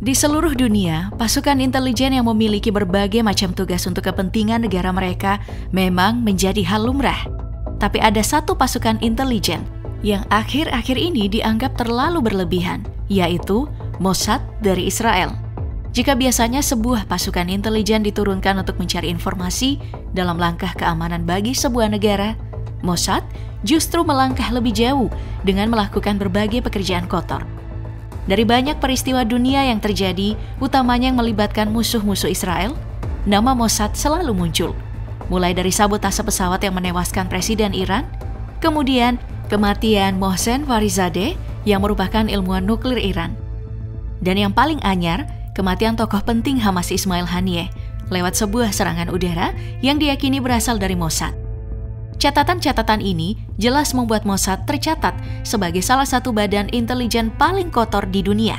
Di seluruh dunia, pasukan intelijen yang memiliki berbagai macam tugas untuk kepentingan negara mereka memang menjadi hal lumrah. Tapi ada satu pasukan intelijen yang akhir-akhir ini dianggap terlalu berlebihan, yaitu Mossad dari Israel. Jika biasanya sebuah pasukan intelijen diturunkan untuk mencari informasi dalam langkah keamanan bagi sebuah negara, Mossad justru melangkah lebih jauh dengan melakukan berbagai pekerjaan kotor. Dari banyak peristiwa dunia yang terjadi, utamanya yang melibatkan musuh-musuh Israel, nama Mossad selalu muncul. Mulai dari sabotase pesawat yang menewaskan Presiden Iran, kemudian kematian Mohsen Farizadeh yang merupakan ilmuwan nuklir Iran. Dan yang paling anyar, kematian tokoh penting Hamas Ismail Haniyeh lewat sebuah serangan udara yang diyakini berasal dari Mossad. Catatan-catatan ini jelas membuat Mossad tercatat sebagai salah satu badan intelijen paling kotor di dunia.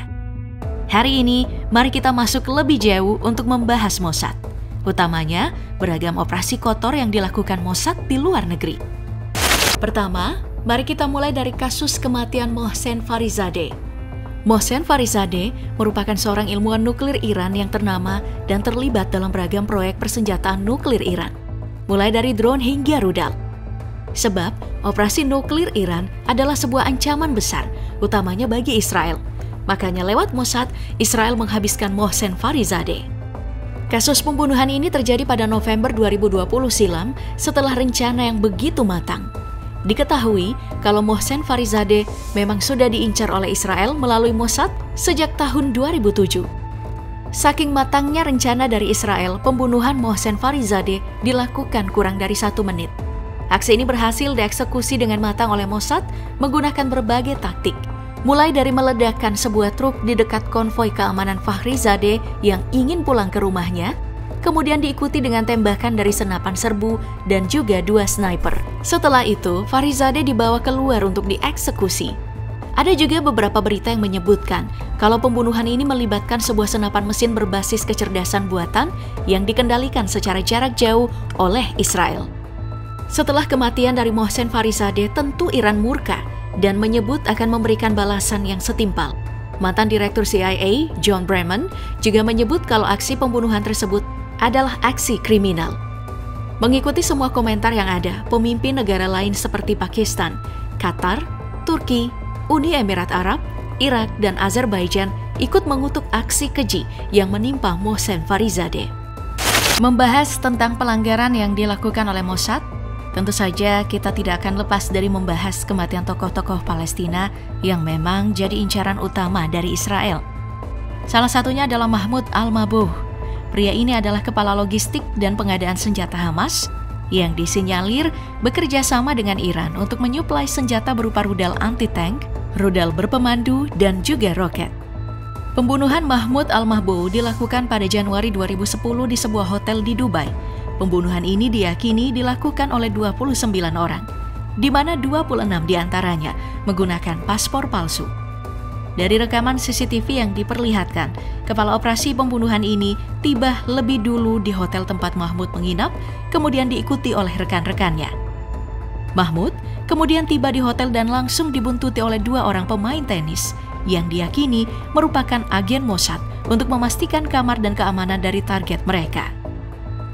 Hari ini, mari kita masuk lebih jauh untuk membahas Mossad, utamanya beragam operasi kotor yang dilakukan Mossad di luar negeri. Pertama, mari kita mulai dari kasus kematian Mohsen Farizadeh. Mohsen Farizadeh merupakan seorang ilmuwan nuklir Iran yang ternama dan terlibat dalam beragam proyek persenjataan nuklir Iran, mulai dari drone hingga rudal. Sebab, operasi nuklir Iran adalah sebuah ancaman besar, utamanya bagi Israel. Makanya lewat Mossad, Israel menghabiskan Mohsen Farizadeh. Kasus pembunuhan ini terjadi pada November 2020 silam setelah rencana yang begitu matang. Diketahui kalau Mohsen Farizadeh memang sudah diincar oleh Israel melalui Mossad sejak tahun 2007. Saking matangnya rencana dari Israel, pembunuhan Mohsen Farizadeh dilakukan kurang dari 1 menit. Aksi ini berhasil dieksekusi dengan matang oleh Mossad menggunakan berbagai taktik, mulai dari meledakkan sebuah truk di dekat konvoi keamanan Farizadeh yang ingin pulang ke rumahnya, kemudian diikuti dengan tembakan dari senapan serbu dan juga 2 sniper. Setelah itu, Farizadeh dibawa keluar untuk dieksekusi. Ada juga beberapa berita yang menyebutkan kalau pembunuhan ini melibatkan sebuah senapan mesin berbasis kecerdasan buatan yang dikendalikan secara jarak jauh oleh Israel. Setelah kematian dari Mohsen Farizadeh, tentu Iran murka dan menyebut akan memberikan balasan yang setimpal. Mantan Direktur CIA, John Brennan, juga menyebut kalau aksi pembunuhan tersebut adalah aksi kriminal. Mengikuti semua komentar yang ada, pemimpin negara lain seperti Pakistan, Qatar, Turki, Uni Emirat Arab, Irak, dan Azerbaijan ikut mengutuk aksi keji yang menimpa Mohsen Farizadeh. Membahas tentang pelanggaran yang dilakukan oleh Mossad, tentu saja kita tidak akan lepas dari membahas kematian tokoh-tokoh Palestina yang memang jadi incaran utama dari Israel. Salah satunya adalah Mahmoud Al-Mabhouh. Pria ini adalah kepala logistik dan pengadaan senjata Hamas yang disinyalir bekerja sama dengan Iran untuk menyuplai senjata berupa rudal anti-tank, rudal berpemandu, dan juga roket. Pembunuhan Mahmoud Al-Mabhouh dilakukan pada Januari 2010 di sebuah hotel di Dubai. Pembunuhan ini diyakini dilakukan oleh 29 orang, di mana 26 diantaranya menggunakan paspor palsu. Dari rekaman CCTV yang diperlihatkan, kepala operasi pembunuhan ini tiba lebih dulu di hotel tempat Mahmoud menginap, kemudian diikuti oleh rekan-rekannya. Mahmoud kemudian tiba di hotel dan langsung dibuntuti oleh 2 orang pemain tenis yang diyakini merupakan agen Mossad untuk memastikan kamar dan keamanan dari target mereka.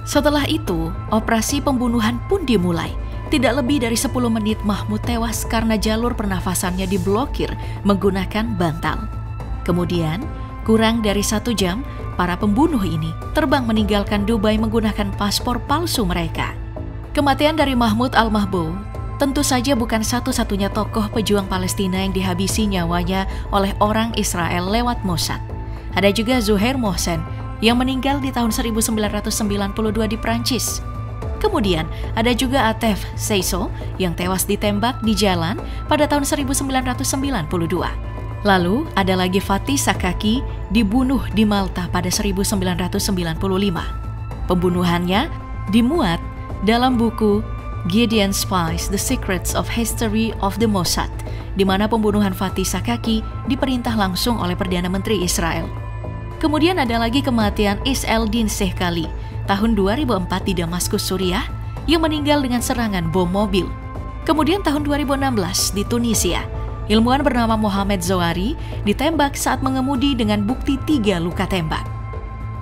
Setelah itu, operasi pembunuhan pun dimulai. Tidak lebih dari 10 menit Mahmoud tewas karena jalur pernafasannya diblokir menggunakan bantal. Kemudian, kurang dari 1 jam, para pembunuh ini terbang meninggalkan Dubai menggunakan paspor palsu mereka. Kematian dari Mahmoud Al-Mabhouh tentu saja bukan satu-satunya tokoh pejuang Palestina yang dihabisi nyawanya oleh orang Israel lewat Mossad. Ada juga Zuhair Mohsen yang meninggal di tahun 1992 di Prancis. Kemudian ada juga Atef Seiso yang tewas ditembak di jalan pada tahun 1992. Lalu ada lagi Fatih Sakaki dibunuh di Malta pada 1995. Pembunuhannya dimuat dalam buku Gideon Spies: The Secrets of History of the Mossad, di mana pembunuhan Fatih Sakaki diperintah langsung oleh Perdana Menteri Israel. Kemudian ada lagi kematian Is-el-Din Shehkali tahun 2004 di Damaskus, Suriah, yang meninggal dengan serangan bom mobil. Kemudian tahun 2016 di Tunisia, Ilmuwan bernama Mohamed Zawahri ditembak saat mengemudi dengan bukti 3 luka tembak.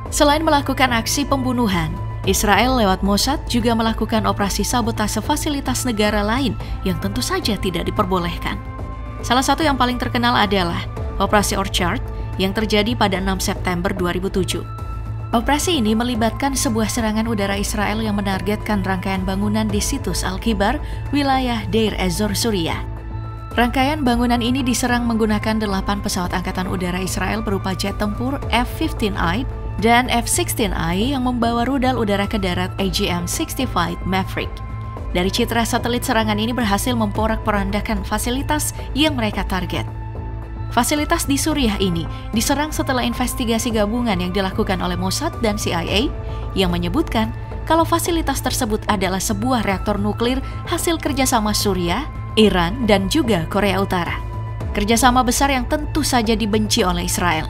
Selain melakukan aksi pembunuhan, Israel lewat Mossad juga melakukan operasi sabotase fasilitas negara lain yang tentu saja tidak diperbolehkan. Salah satu yang paling terkenal adalah Operasi Orchard yang terjadi pada 6 September 2007. Operasi ini melibatkan sebuah serangan udara Israel yang menargetkan rangkaian bangunan di situs Al-Kibar, wilayah Deir ez-Zor, Suriah. Rangkaian bangunan ini diserang menggunakan 8 pesawat angkatan udara Israel berupa jet tempur F-15I dan F-16I yang membawa rudal udara ke darat AGM-65 Maverick. Dari citra satelit, serangan ini berhasil memporak-porandakan fasilitas yang mereka target. Fasilitas di Suriah ini diserang setelah investigasi gabungan yang dilakukan oleh Mossad dan CIA yang menyebutkan kalau fasilitas tersebut adalah sebuah reaktor nuklir hasil kerjasama Suriah, Iran, dan juga Korea Utara. Kerjasama besar yang tentu saja dibenci oleh Israel.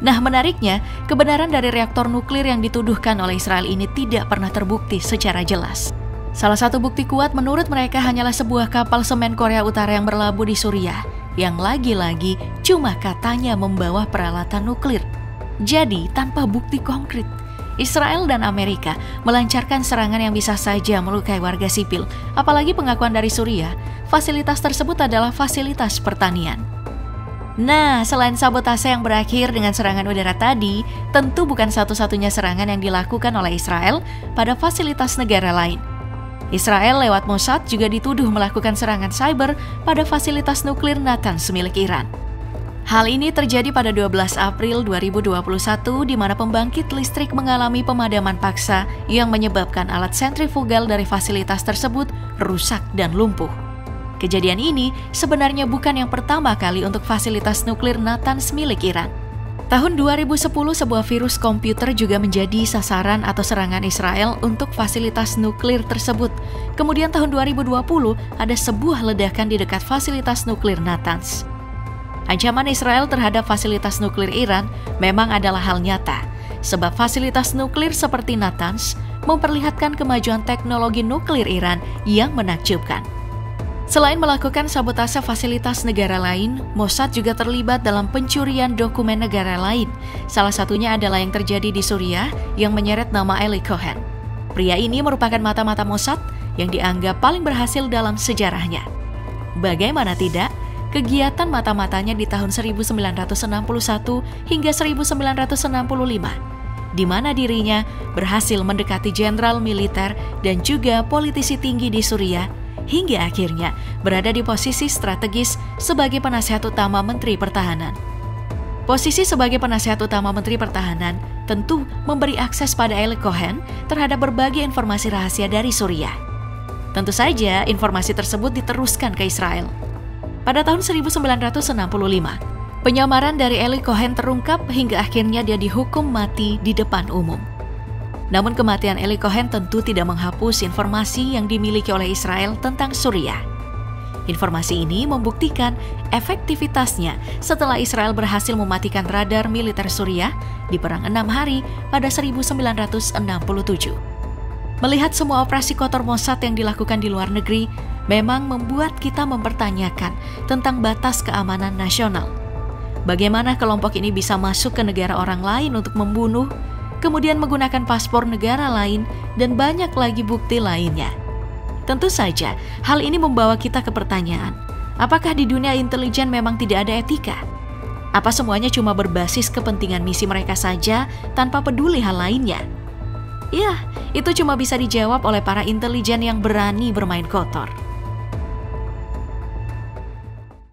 Nah, menariknya, kebenaran dari reaktor nuklir yang dituduhkan oleh Israel ini tidak pernah terbukti secara jelas. Salah satu bukti kuat menurut mereka hanyalah sebuah kapal semen Korea Utara yang berlabuh di Suriah, yang lagi-lagi cuma katanya membawa peralatan nuklir. Jadi, tanpa bukti konkret, Israel dan Amerika melancarkan serangan yang bisa saja melukai warga sipil, apalagi pengakuan dari Suriah, fasilitas tersebut adalah fasilitas pertanian. Nah, selain sabotase yang berakhir dengan serangan udara tadi, tentu bukan satu-satunya serangan yang dilakukan oleh Israel pada fasilitas negara lain. Israel lewat Mossad juga dituduh melakukan serangan cyber pada fasilitas nuklir Natanz milik Iran. Hal ini terjadi pada 12 April 2021 di mana pembangkit listrik mengalami pemadaman paksa yang menyebabkan alat sentrifugal dari fasilitas tersebut rusak dan lumpuh. Kejadian ini sebenarnya bukan yang pertama kali untuk fasilitas nuklir Natanz milik Iran. Tahun 2010, sebuah virus komputer juga menjadi sasaran atau serangan Israel untuk fasilitas nuklir tersebut. Kemudian tahun 2020, ada sebuah ledakan di dekat fasilitas nuklir Natanz. Ancaman Israel terhadap fasilitas nuklir Iran memang adalah hal nyata, sebab fasilitas nuklir seperti Natanz memperlihatkan kemajuan teknologi nuklir Iran yang menakjubkan. Selain melakukan sabotase fasilitas negara lain, Mossad juga terlibat dalam pencurian dokumen negara lain. Salah satunya adalah yang terjadi di Suriah yang menyeret nama Eli Cohen. Pria ini merupakan mata-mata Mossad yang dianggap paling berhasil dalam sejarahnya. Bagaimana tidak, kegiatan mata-matanya di tahun 1961 hingga 1965, di mana dirinya berhasil mendekati jenderal militer dan juga politisi tinggi di Suriah, hingga akhirnya berada di posisi strategis sebagai penasihat utama Menteri Pertahanan. Posisi sebagai penasihat utama Menteri Pertahanan tentu memberi akses pada Eli Cohen terhadap berbagai informasi rahasia dari Suriah. Tentu saja informasi tersebut diteruskan ke Israel. Pada tahun 1965, penyamaran dari Eli Cohen terungkap hingga akhirnya dia dihukum mati di depan umum. Namun kematian Eli Cohen tentu tidak menghapus informasi yang dimiliki oleh Israel tentang Suriah. Informasi ini membuktikan efektivitasnya setelah Israel berhasil mematikan radar militer Suriah di Perang 6 Hari pada 1967. Melihat semua operasi kotor Mossad yang dilakukan di luar negeri memang membuat kita mempertanyakan tentang batas keamanan nasional. Bagaimana kelompok ini bisa masuk ke negara orang lain untuk membunuh, kemudian menggunakan paspor negara lain, dan banyak lagi bukti lainnya. Tentu saja, hal ini membawa kita ke pertanyaan, apakah di dunia intelijen memang tidak ada etika? Apa semuanya cuma berbasis kepentingan misi mereka saja tanpa peduli hal lainnya? Ya, itu cuma bisa dijawab oleh para intelijen yang berani bermain kotor.